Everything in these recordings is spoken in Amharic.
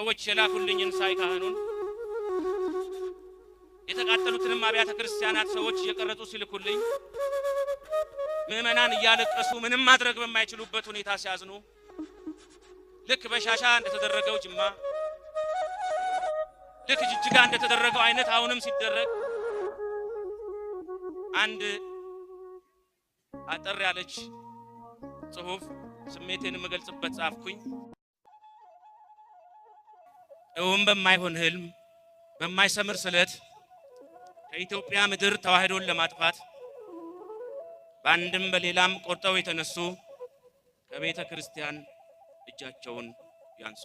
ሰዎች የላኩልኝን ሳይ ካህኑን የተቃጠሉትንም አብያተ ክርስቲያናት ሰዎች እየቀረጹ ሲልኩልኝ ምዕመናን እያለቀሱ ምንም ማድረግ በማይችሉበት ሁኔታ ሲያዝኑ ልክ በሻሻ እንደተደረገው ጅማ ልክ ጅጅጋ እንደተደረገው አይነት አሁንም ሲደረግ አንድ አጠር ያለች ጽሁፍ ስሜቴን መገልጽበት ጻፍኩኝ። እውን በማይሆን ህልም በማይሰምር ስለት ከኢትዮጵያ ምድር ተዋህዶን ለማጥፋት በአንድም በሌላም ቆርጠው የተነሱ ከቤተ ክርስቲያን እጃቸውን ያንሱ።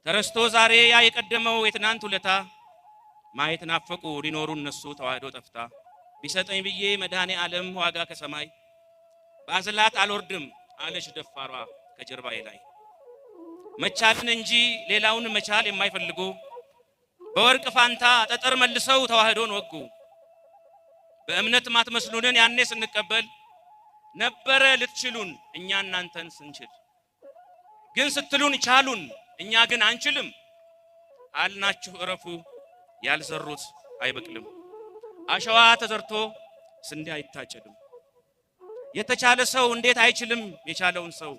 ተረስቶ ዛሬ ያ የቀደመው የትናንት ውለታ ማየት ናፈቁ ሊኖሩ እነሱ ተዋህዶ ጠፍታ ቢሰጠኝ ብዬ መድኃኔ ዓለም ዋጋ ከሰማይ ባዝላት አልወርድም አለሽ ደፋሯ ከጀርባዬ ላይ መቻልን እንጂ ሌላውን መቻል የማይፈልጉ በወርቅ ፋንታ ጠጠር መልሰው ተዋህዶን ወጉ። በእምነት ማትመስሉንን ያኔ ስንቀበል ነበረ ልትችሉን እኛ እናንተን ስንችል ግን ስትሉን ቻሉን እኛ ግን አንችልም አልናችሁ እረፉ ያልዘሩት አይበቅልም አሸዋ ተዘርቶ ስንዴ አይታጨድም። የተቻለ ሰው እንዴት አይችልም የቻለውን ሰው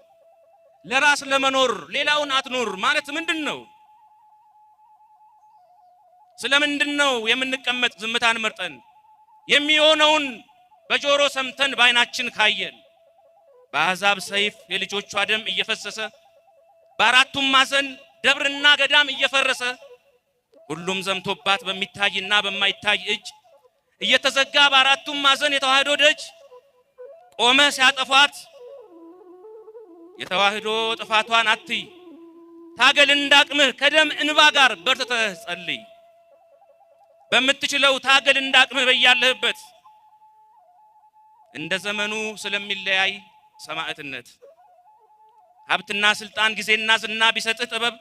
ለራስ ለመኖር ሌላውን አትኖር ማለት ምንድነው? ስለምንድነው የምንቀመጥ ዝምታን መርጠን የሚሆነውን በጆሮ ሰምተን ባይናችን ካየን በአሕዛብ ሰይፍ የልጆቿ ደም እየፈሰሰ በአራቱም ማዕዘን ደብርና ገዳም እየፈረሰ ሁሉም ዘምቶባት በሚታይና በማይታይ እጅ እየተዘጋ በአራቱም ማዕዘን የተዋህዶ ደጅ ቆመ ሲያጠፋት የተዋህዶ ጥፋቷን አትይ ታገል እንዳቅምህ ከደም እንባ ጋር በርትተህ ጸልይ በምትችለው ታገል እንዳቅምህ በያለህበት እንደ ዘመኑ ስለሚለያይ ሰማዕትነት ሀብትና ስልጣን ጊዜና ዝና ቢሰጥህ ጥበብ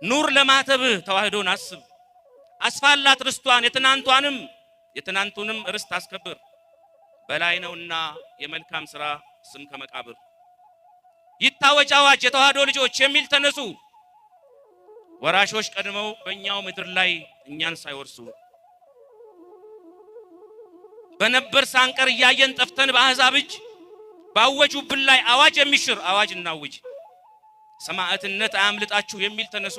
ኑር ለማተብህ ተዋህዶን አስብ አስፋላት ርስቷን የትናንቱንም ርስት አስከብር በላይ ነውና የመልካም ሥራ ስም ከመቃብር ይታወጅ አዋጅ የተዋህዶ ልጆች የሚል ተነሱ ወራሾች ቀድመው በእኛው ምድር ላይ እኛን ሳይወርሱ በነበር ሳንቀር እያየን ጠፍተን በአሕዛብ እጅ ባወጁብን ላይ አዋጅ የሚሽር አዋጅ እናውጅ ሰማዕትነት አያምልጣችሁ የሚል ተነሱ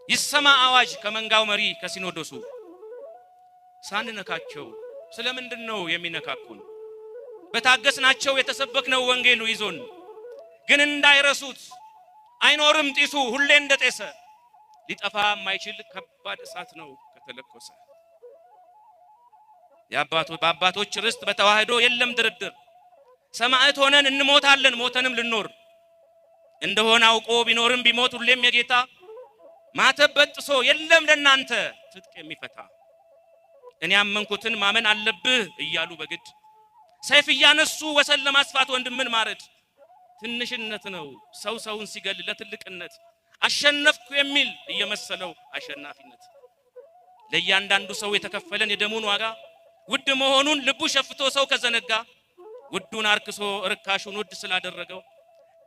ይሰማ አዋጅ ከመንጋው መሪ ከሲኖዶሱ ሳንነካቸው ስለምንድነው የሚነካኩን በታገስናቸው የተሰበክነው ወንጌሉ ይዞን ግን እንዳይረሱት አይኖርም ጢሱ ሁሌ እንደጤሰ ሊጠፋ የማይችል ከባድ እሳት ነው ከተለኮሰ በአባቶች ርስት በተዋህዶ የለም ድርድር ሰማዕት ሆነን እንሞታለን ሞተንም ልንኖር እንደሆነ አውቆ ቢኖርም ቢሞት ሁሌም የጌታ ማተብ በጥሶ የለም ለናንተ ትጥቅ የሚፈታ እኔ አመንኩትን ማመን አለብህ እያሉ በግድ ሰይፍ እያነሱ ወሰን ለማስፋት ወንድምን ማረድ ትንሽነት ነው ሰው ሰውን ሲገል ለትልቅነት አሸነፍኩ የሚል እየመሰለው አሸናፊነት ለእያንዳንዱ ሰው የተከፈለን የደሙን ዋጋ ውድ መሆኑን ልቡ ሸፍቶ ሰው ከዘነጋ ውዱን አርክሶ ርካሹን ውድ ስላደረገው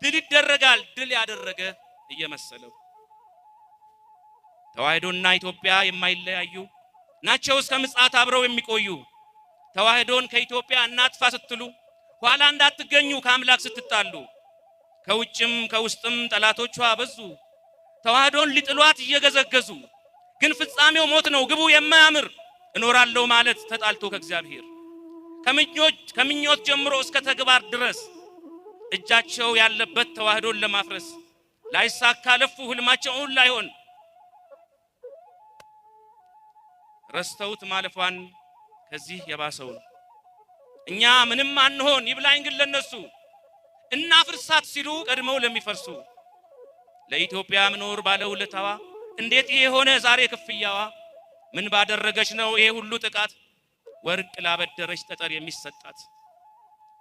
ድል ይደረጋል ድል ያደረገ እየመሰለው ተዋህዶና ኢትዮጵያ የማይለያዩ ናቸው እስከ ምጽአት አብረው የሚቆዩ ተዋህዶን ከኢትዮጵያ እናጥፋ ስትሉ ኋላ እንዳትገኙ ከአምላክ ስትጣሉ ከውጭም ከውስጥም ጠላቶቿ በዙ ተዋህዶን ሊጥሏት እየገዘገዙ ግን ፍጻሜው ሞት ነው ግቡ የማያምር እኖራለሁ ማለት ተጣልቶ ከእግዚአብሔር ከምኞት ጀምሮ እስከ ተግባር ድረስ እጃቸው ያለበት ተዋህዶን ለማፍረስ ላይሳካ ለፉ ህልማቸውን ላይሆን ረስተውት ማለፏን ከዚህ የባሰው እኛ ምንም አንሆን ይብላኝ ግን ለነሱ እናፍርሳት ሲሉ ቀድመው ለሚፈርሱ ለኢትዮጵያ ምኖር ባለውለታዋ እንዴት ይሄ ሆነ ዛሬ ክፍያዋ ምን ባደረገች ነው ይሄ ሁሉ ጥቃት ወርቅ ላበደረች ጠጠር የሚሰጣት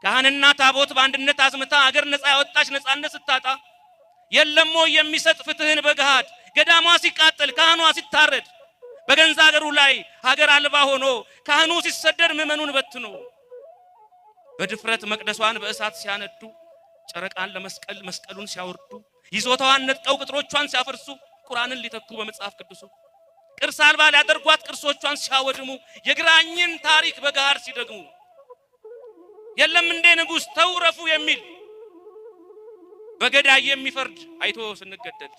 ካህንና ታቦት በአንድነት አዝምታ አገር ነፃ ያወጣች ነፃነት ስታጣ የለሞ የሚሰጥ ፍትህን በገሃድ ገዳሟ ሲቃጠል ካህኗ ሲታረድ በገንዛ ሀገሩ ላይ ሀገር አልባ ሆኖ ካህኑ ሲሰደድ ምዕመኑን በትኖ በድፍረት መቅደሷን በእሳት ሲያነዱ ጨረቃን ለመስቀል መስቀሉን ሲያወርዱ ይዞታዋን ነጥቀው ቅጥሮቿን ሲያፈርሱ ቁርአንን ሊተኩ በመጽሐፍ ቅዱሱ ቅርስ አልባ ሊያደርጓት ቅርሶቿን ሲያወድሙ የግራኝን ታሪክ በጋር ሲደግሙ የለም እንደ ንጉሥ ተውረፉ የሚል በገዳይ የሚፈርድ አይቶ ስንገደል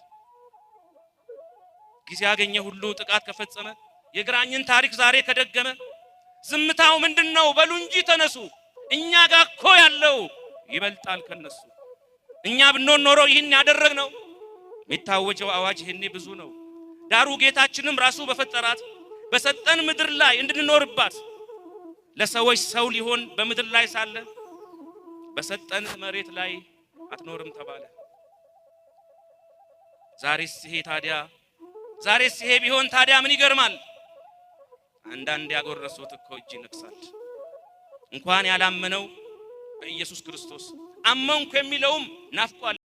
ጊዜ ያገኘ ሁሉ ጥቃት ከፈጸመ የግራኝን ታሪክ ዛሬ ከደገመ ዝምታው ምንድነው በሉ እንጂ ተነሱ እኛ ጋር እኮ ያለው ይበልጣል ከነሱ እኛ ብንኖር ኖሮ ይህን ያደረግነው የሚታወጀው አዋጅ ይሄኔ ብዙ ነው ዳሩ ጌታችንም ራሱ በፈጠራት በሰጠን ምድር ላይ እንድንኖርባት ለሰዎች ሰው ሊሆን በምድር ላይ ሳለ በሰጠን መሬት ላይ አትኖርም ተባለ ዛሬስ ይሄ ቢሆን ታዲያ ምን ይገርማል አንዳንድ ያጎረሱት እኮ እጅ ይነክሳል እንኳን ያላመነው በኢየሱስ ክርስቶስ አመንኩ የሚለውም ናፍቋል